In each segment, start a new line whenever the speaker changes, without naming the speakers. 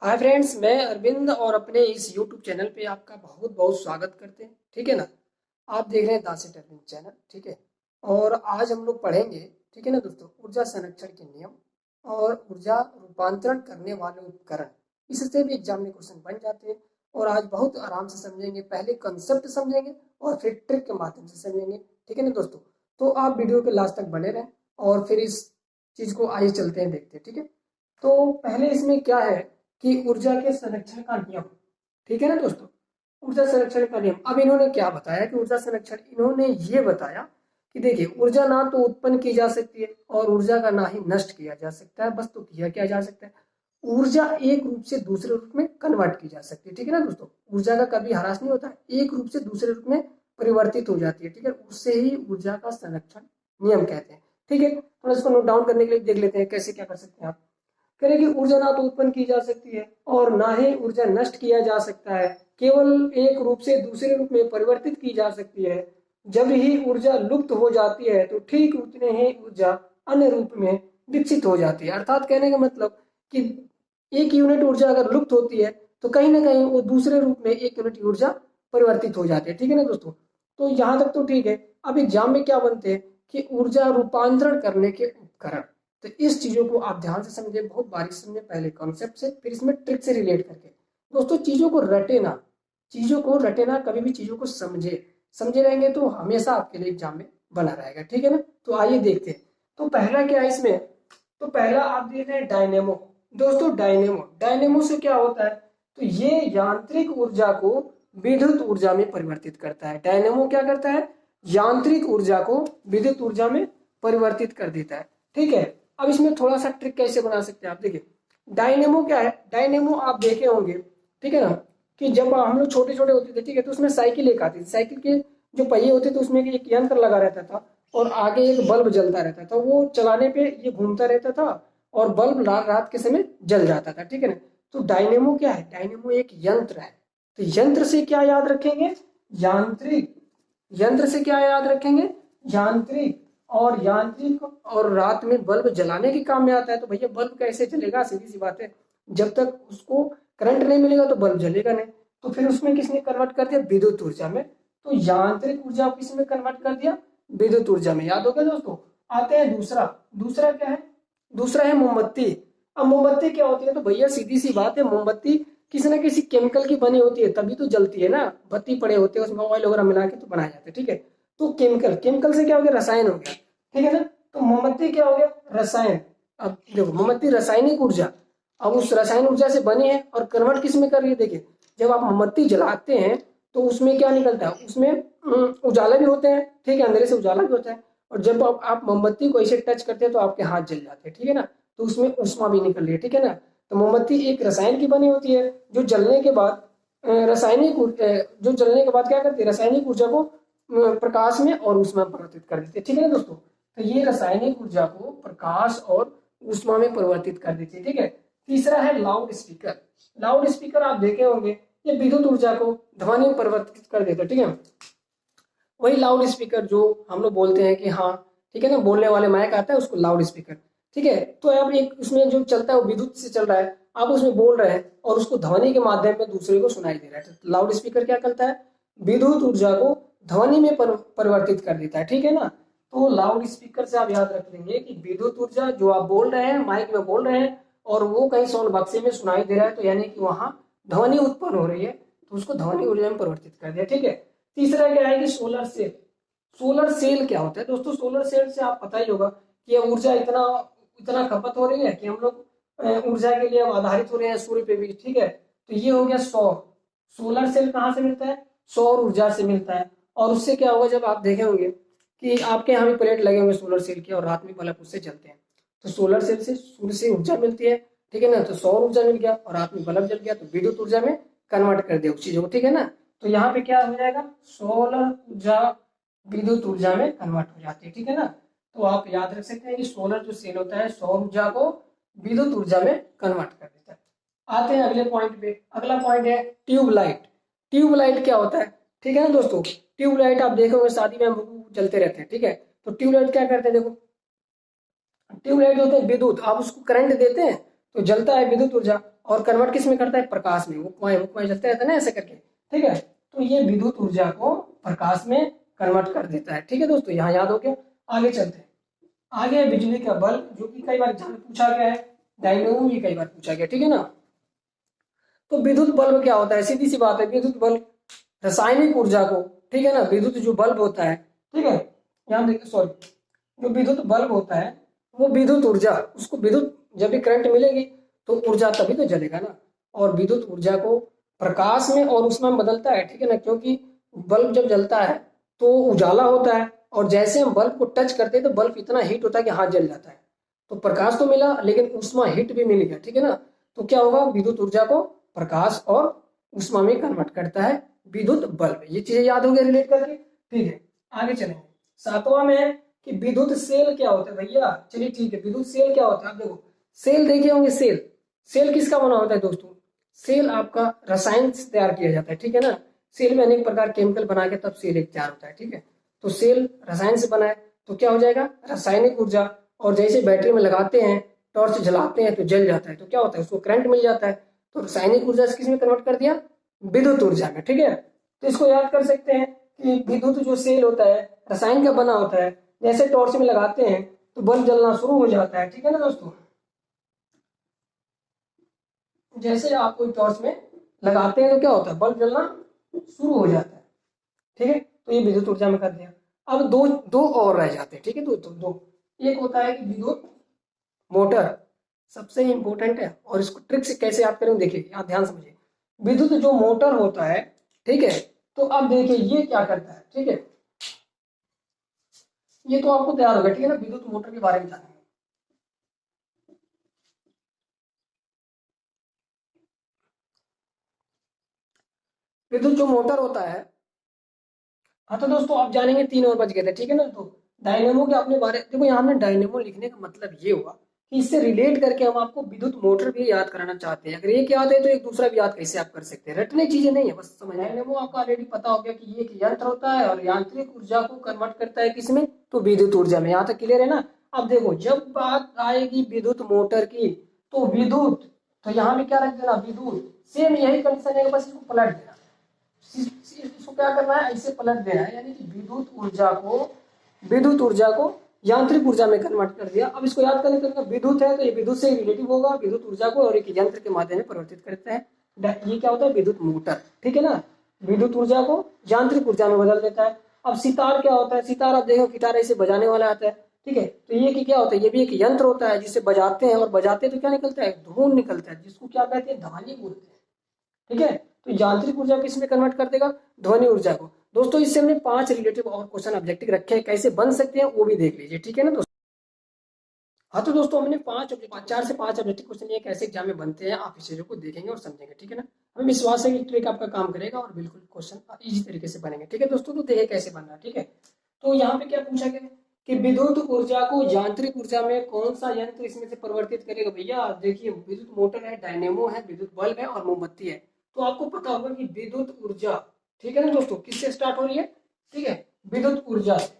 Hi friends, मैं अरविंद और अपने इस यूट्यूब चैनल पे आपका बहुत बहुत स्वागत करते हैं। ठीक है ना। आप देख रहे हैं दासिट अरविंद चैनल। ठीक है। और आज हम लोग पढ़ेंगे, ठीक है ना दोस्तों, ऊर्जा संरक्षण के नियम और ऊर्जा रूपांतरण करने वाले उपकरण। इससे भी एग्जाम में क्वेश्चन बन जाते हैं। और आज बहुत आराम से समझेंगे, पहले कंसेप्ट समझेंगे और फिर ट्रिक के माध्यम से समझेंगे। ठीक है ना दोस्तों। तो आप वीडियो के लास्ट तक बने रहें और फिर इस चीज को आइए चलते हैं, देखते हैं। ठीक है। तो पहले इसमें क्या है कि ऊर्जा के संरक्षण का नियम। ठीक है ना दोस्तों। ऊर्जा संरक्षण का नियम, अब इन्होंने क्या बताया कि ऊर्जा संरक्षण, इन्होंने ये बताया कि देखिए, ऊर्जा ना तो उत्पन्न की जा सकती है और ऊर्जा का ना ही नष्ट किया जा सकता है, बस तो किया क्या जा सकता है, ऊर्जा एक रूप से दूसरे रूप में कन्वर्ट की जा सकती है। ठीक है ना दोस्तों। ऊर्जा का कभी ह्रास नहीं होता, एक रूप से दूसरे रूप में परिवर्तित हो जाती है। ठीक है, उससे ही ऊर्जा का संरक्षण नियम कहते हैं। ठीक है, थोड़ा इसको नोट डाउन करने के लिए देख लेते हैं कैसे क्या कर सकते हैं आप। करें कि ऊर्जा ना तो उत्पन्न की जा सकती है और ना ही ऊर्जा नष्ट किया जा सकता है, केवल एक रूप से दूसरे रूप में परिवर्तित की जा सकती है। जब ही ऊर्जा लुप्त हो जाती है तो ठीक उतने ही ऊर्जा अन्य रूप में विकसित हो जाती है। अर्थात कहने का मतलब कि एक यूनिट ऊर्जा अगर लुप्त होती है तो कहीं ना कहीं वो दूसरे रूप में एक यूनिट ऊर्जा परिवर्तित हो जाती है। ठीक है ना दोस्तों। तो यहाँ तक तो ठीक है। अब एग्जाम में क्या बनते हैं कि ऊर्जा रूपांतरण करने के उपकरण। तो इस चीजों को आप ध्यान से समझे, बहुत बारीक से समझे, पहले कॉन्सेप्ट से फिर इसमें ट्रिक से रिलेट करके। दोस्तों चीजों को रटे ना, चीजों को रटे ना, कभी भी चीजों को समझे, समझे रहेंगे तो हमेशा आपके लिए एग्जाम में बना रहेगा। ठीक है ना। तो आइए देखते हैं। तो पहला क्या है इसमें, तो पहला आप देख रहे हैं डायनेमो। दोस्तों डायनेमो, डायनेमो से क्या होता है, तो ये यांत्रिक ऊर्जा को विद्युत ऊर्जा में परिवर्तित करता है। डायनेमो क्या करता है, यांत्रिक ऊर्जा को विद्युत ऊर्जा में परिवर्तित कर देता है। ठीक है। अब इसमें थोड़ा सा ट्रिक कैसे बना सकते हैं आप, देखिए डायनेमो क्या है। डायनेमो आप देखे होंगे, ठीक है ना, कि जब हम लोग छोटे छोटे होते थे, ठीक है, तो उसमें साइकिल एक आती थी, साइकिल के जो पहिए होते थे उसमें एक यंत्र लगा रहता था और आगे एक बल्ब जलता रहता था। वो चलाने पे ये घूमता रहता था और बल्ब रात के समय जल जाता था। ठीक है ना। तो डायनेमो क्या है, डायनेमो एक यंत्र है। तो यंत्र से क्या याद रखेंगे, यांत्रिक, यंत्र से क्या याद रखेंगे, यांत्रिक। और यांत्रिक और रात में बल्ब जलाने के काम में आता है। तो भैया बल्ब कैसे जलेगा, सीधी सी बात है, जब तक उसको करंट नहीं मिलेगा तो बल्ब जलेगा नहीं। तो फिर उसमें किसने कन्वर्ट कर दिया, विद्युत ऊर्जा में। तो यांत्रिक ऊर्जा को किसमें कन्वर्ट कर दिया, विद्युत ऊर्जा में। याद हो गया दोस्तों। आते हैं दूसरा, दूसरा क्या है, दूसरा है मोमबत्ती। अब मोमबत्ती क्या होती है, तो भैया सीधी सी बात है, मोमबत्ती किसी ना किसी केमिकल की बनी होती है तभी तो जलती है ना। बत्ती पड़े होते हैं उसमें ऑयल वगैरह मिला के तो बनाए जाते हैं। ठीक है। तो केमिकल, केमिकल से क्या हो गया, रसायन हो गया। ठीक है ना। तो मोमबत्ती क्या हो गया, रसायन। अब देखो मोमबत्ती रासायनिक ऊर्जा, अब उस रासायनिक ऊर्जा से बनी है और कन्वर्ट किस में कर रही है। देखिए जब आप मोमबत्ती जलाते हैं तो उसमें क्या निकलता है, उसमें उजाला भी होते हैं। ठीक है, अंधेरे से उजाला भी होता है। और जब आप मोमबत्ती को ऐसे टच करते हैं तो आपके हाथ जल जाते हैं। ठीक है ना। तो उसमें ऊष्मा भी निकल रही है। ठीक है ना। तो मोमबत्ती एक रसायन की बनी होती है जो जलने के बाद जो जलने के बाद क्या करती है, रासायनिक ऊर्जा को प्रकाश में और ऊष्मा में परिवर्तित कर देती है। ठीक है ना दोस्तों। तो ये रासायनिक ऊर्जा को प्रकाश और ऊष्मा में परिवर्तित कर देती है। ठीक है। तीसरा है लाउड स्पीकर। लाउड स्पीकर आप देखे होंगे, ये विद्युत ऊर्जा को ध्वनि में परिवर्तित कर देता है। ठीक है। वही लाउड स्पीकर जो हम लोग बोलते हैं कि हाँ, ठीक है ना, बोलने वाले माइक आता है उसको लाउड स्पीकर। ठीक है। तो अब एक उसमें जो चलता है वो विद्युत से चल रहा है, आप उसमें बोल रहे हैं और उसको ध्वनि के माध्यम में दूसरे को सुनाई दे रहा है। तो लाउड स्पीकर क्या करता है, विद्युत ऊर्जा को ध्वनि में परिवर्तित कर देता है। ठीक है ना। तो लाउड स्पीकर से आप याद रख लेंगे कि विद्युत ऊर्जा जो आप बोल रहे हैं, माइक में बोल रहे हैं और वो कहीं साउंड बक्से में सुनाई दे रहा है, तो यानी कि वहां ध्वनि उत्पन्न हो रही है, तो उसको ध्वनि ऊर्जा में परिवर्तित कर दिया। ठीक है। तीसरा क्या है कि सोलर सेल। सोलर सेल क्या होता है दोस्तों, सोलर सेल से आप पता ही होगा कि अब ऊर्जा इतना इतना खपत हो रही है कि हम लोग ऊर्जा के लिए अब आधारित हो रहे हैं सूर्य पे भी। ठीक है। तो ये हो गया सौर। सोलर सेल कहाँ से मिलता है, सौर ऊर्जा से मिलता है। और उससे क्या होगा, जब आप देखे होंगे कि आपके यहाँ भी प्लेट लगे होंगे सोलर सेल के और रात में बल्ब उससे जलते हैं। तो सोलर सेल से सूर्य से ऊर्जा मिलती है। ठीक है ना। तो सौर ऊर्जा मिल गया और रात में बल्ब जल गया तो विद्युत ऊर्जा में कन्वर्ट कर दिया उस चीजों को। ठीक है ना। तो यहाँ पे क्या हो जाएगा, सोलर ऊर्जा विद्युत ऊर्जा में कन्वर्ट हो जाती है। ठीक है ना। तो आप याद रख सकते हैं कि सोलर जो सेल होता है सौर ऊर्जा को विद्युत ऊर्जा में कन्वर्ट कर देता है। आते हैं अगले पॉइंट पे। अगला पॉइंट है ट्यूबलाइट। ट्यूबलाइट क्या होता है, ठीक है ना दोस्तों। ट्यूबलाइट आप देखोगे शादी में हम जलते रहते हैं। ठीक है। तो ट्यूबलाइट क्या करते हैं, देखो ट्यूबलाइट होते हैं विद्युत, आप उसको करंट देते हैं तो जलता है विद्युत ऊर्जा और कन्वर्ट किस में करता है, प्रकाश में। वो जलते रहता है ना ऐसे करके, ठीक है। तो ये विद्युत ऊर्जा को प्रकाश में कन्वर्ट कर देता है, ठीक है दोस्तों, यहाँ याद हो गया। आगे चलते हैं, आगे बिजली का बल्ब, जो कि कई बार एग्जाम में पूछा गया है, डायनेमो भी कई बार पूछा गया, ठीक है ना। तो विद्युत बल्ब क्या होता है, सीधी सी बात है, विद्युत बल्ब रासायनिक ऊर्जा को, ठीक है ना, विद्युत जो बल्ब होता है, ठीक है, यहाँ देखिए, सॉरी, जो विद्युत बल्ब होता है वो विद्युत ऊर्जा, उसको विद्युत जब भी करंट मिलेगी तो ऊर्जा तभी तो जलेगा ना। और विद्युत ऊर्जा को प्रकाश में और उसमें बदलता है, ठीक है ना, क्योंकि बल्ब जब जलता है तो उजाला होता है, और जैसे हम बल्ब को टच करते हैं तो बल्ब इतना हीट होता है कि हाथ जल जाता है। तो प्रकाश तो मिला लेकिन उष्मा हीट भी मिल गया, ठीक है ना। तो क्या होगा, विद्युत ऊर्जा को प्रकाश और उष्मा में कन्वर्ट करता है विद्युत बल्ब। ये चीजें याद हो गया रिलेट करके, ठीक है। आगे चलेंगे, सातवां में है कि विद्युत सेल क्या होता है भैया। चलिए ठीक है, विद्युत सेल क्या होता है, आप देखो सेल देखे होंगे, सेल, सेल किसका बना होता है दोस्तों, सेल आपका रसायन से तैयार किया जाता है, ठीक है ना। सेल में अनेक प्रकार केमिकल बना के तब सेल एक तैयार होता है, ठीक है। तो सेल रसायन से बना है तो क्या हो जाएगा, रासायनिक ऊर्जा। और जैसे बैटरी में लगाते हैं, टॉर्च जलाते हैं तो जल जाता है, तो क्या होता है, उसको करंट मिल जाता है। तो रासायनिक ऊर्जा किस में कन्वर्ट कर दिया, विद्युत ऊर्जा में, ठीक है। तो इसको याद कर सकते हैं कि विद्युत जो सेल होता है रसायन का बना होता है, जैसे टॉर्च में लगाते हैं तो बल्ब जलना शुरू हो जाता है, ठीक है ना दोस्तों। जैसे आप कोई टॉर्च में लगाते हैं तो क्या होता है, बल्ब जलना शुरू हो जाता है, ठीक है। तो ये विद्युत ऊर्जा में कर दिया। अब दो दो और रह जाते हैं, ठीक है, दो। एक होता है कि विद्युत मोटर, सबसे इंपॉर्टेंट है, और इसको ट्रिक से कैसे याद करें देखिए, यहाँ ध्यान समझिए। विद्युत जो मोटर होता है, ठीक है, तो अब देखिए ये क्या करता है, ठीक है, ये तो आपको तैयार होगा, ठीक है ना, विद्युत मोटर के बारे में जानेंगे। विद्युत जो मोटर होता है, हाँ तो दोस्तों आप जानेंगे, तीन और बच गए थे, ठीक है ना। तो डायनेमो के अपने बारे, देखो यहाँ हमने डायनेमो लिखने का मतलब ये हुआ कि इससे रिलेट करके हम आपको विद्युत मोटर भी याद कराना चाहते हैं। अगर एक याद है तो एक दूसरा भी याद कैसे आप कर सकते हैं, रटने चीजें नहीं है, बस समझ आए। वो आपको ऑलरेडी पता हो गया कि ये एक यंत्र होता है और यांत्रिक ऊर्जा को कन्वर्ट करता है किसमें, तो विद्युत ऊर्जा में। यहाँ तक क्लियर है ना। अब देखो जब बात आएगी विद्युत मोटर की, तो विद्युत, तो यहाँ पे क्या रख देना, विद्युत, सेम यही कंडीशन है, बस इसको पलट देना। इसको क्या करना है, ऐसे पलट देना है, यानी कि विद्युत ऊर्जा को यांत्रिक ऊर्जा में कन्वर्ट कर दिया। अब इसको याद करने का, विद्युत है तो ये विद्युत से रिलेटिव होगा, विद्युत ऊर्जा को और एक यंत्र के माध्यम से परिवर्तित करता है। ये क्या होता है, विद्युत मोटर, ठीक है ना। विद्युत ऊर्जा को यांत्रिक ऊर्जा में बदल देता है। अब सितार क्या होता है, सितार आप देखो गिटार ऐसे बजाने वाला आता है, ठीक है। तो ये कि क्या होता है, ये भी एक यंत्र होता है जिसे बजाते हैं, और बजाते हैं तो क्या निकलता है, धुन निकलता है, जिसको क्या कहते हैं, ध्वनि बोलते हैं, ठीक है। तो यांत्रिक ऊर्जा किस में कन्वर्ट कर देगा, ध्वनि ऊर्जा को। दोस्तों इससे हमने 5 रिलेटिव और क्वेश्चन ऑब्जेक्टिव रखे हैं, कैसे बन सकते हैं वो भी देख लीजिए, ठीक है ना दोस्तों। हाँ तो दोस्तों हमने 4 से 5 ऑब्जेक्टिव क्वेश्चन ये कैसे एग्जाम में बनते हैं, आप इस चीजों को देखेंगे और समझेंगे, ठीक है ना। हमें विश्वास है कि ट्रिक आपका काम करेगा और बिल्कुल क्वेश्चन इजी तरीके से बनेंगे, ठीक है दोस्तों। तो देखिए कैसे बन रहा है, ठीक है। तो यहाँ पे क्या पूछा गया कि विद्युत ऊर्जा को यांत्रिक ऊर्जा में कौन सा यंत्र इसमें से परिवर्तित करेगा। भैया देखिए, विद्युत मोटर है, डायनेमो है, विद्युत बल्ब है और मोमबत्ती है। तो आपको पता होगा कि विद्युत ऊर्जा, ठीक है ना दोस्तों, किससे स्टार्ट हो रही है, ठीक है, विद्युत ऊर्जा से।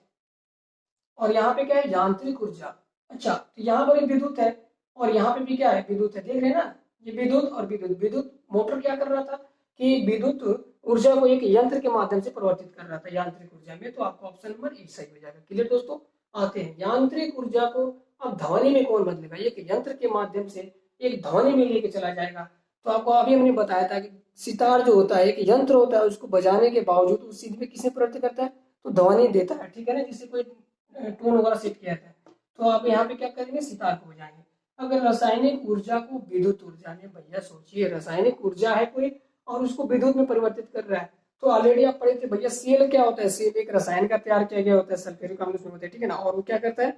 और यहाँ पे क्या है, यांत्रिक ऊर्जा। अच्छा, तो यहाँ पर एक विद्युत है और यहाँ पे भी क्या है, विद्युत है, देख रहे हैं ना। ये विद्युत और विद्युत, विद्युत मोटर क्या कर रहा था कि विद्युत ऊर्जा को एक यंत्र के माध्यम से परिवर्तित कर रहा था यांत्रिक ऊर्जा में। तो आपको ऑप्शन नंबर 1 सही हो जाएगा। क्लियर दोस्तों। आते हैं यांत्रिक ऊर्जा को अब ध्वनि में कौन बदलेगा, एक यंत्र के माध्यम से एक ध्वनि में लेके चला जाएगा। तो आपको अभी हमने बताया था कि सितार जो होता है एक यंत्र होता है, उसको बजाने के बावजूद उस चीज में किसने परिवर्तित करता है, तो ध्वनि देता है, ठीक है ना, जिससे कोई टोन वगैरह सेट किया जाता है। तो आप यहाँ पे क्या करेंगे, सितार को बजाएंगे। अगर रासायनिक ऊर्जा को विद्युत ऊर्जा में, भैया सोचिए रासायनिक ऊर्जा है कोई और उसको विद्युत में परिवर्तित कर रहा है। तो ऑलरेडी आप पढ़े थे भैया, सेल क्या होता है, सेल एक रसायन का तैयार किया गया होता है, सल्फ्यूरिक अम्ल उसमें होता है, ठीक है ना। और वो क्या करता है,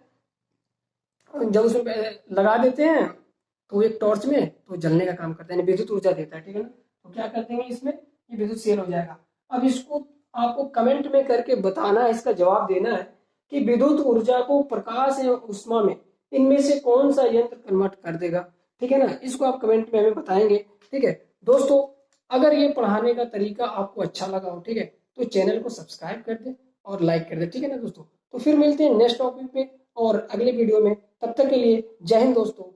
जब उसमें लगा देते हैं तो एक टॉर्च में तो जलने का काम करता है, यानी विद्युत ऊर्जा देता है, ठीक है ना। तो क्या कर देंगे इसमें, ये विद्युत सेल हो जाएगा। अब इसको आपको कमेंट में करके बताना है, इसका जवाब देना है कि विद्युत ऊर्जा को प्रकाश या उष्मा में इनमें से कौन सा यंत्र कन्वर्ट कर देगा, ठीक है ना। इसको आप कमेंट में हमें बताएंगे, ठीक है दोस्तों। अगर ये पढ़ाने का तरीका आपको अच्छा लगा हो, ठीक है, तो चैनल को सब्सक्राइब कर दे और लाइक कर दे, ठीक है ना दोस्तों। तो फिर मिलते हैं नेक्स्ट टॉपिक पे और अगले वीडियो में। तब तक के लिए जय हिंद दोस्तों।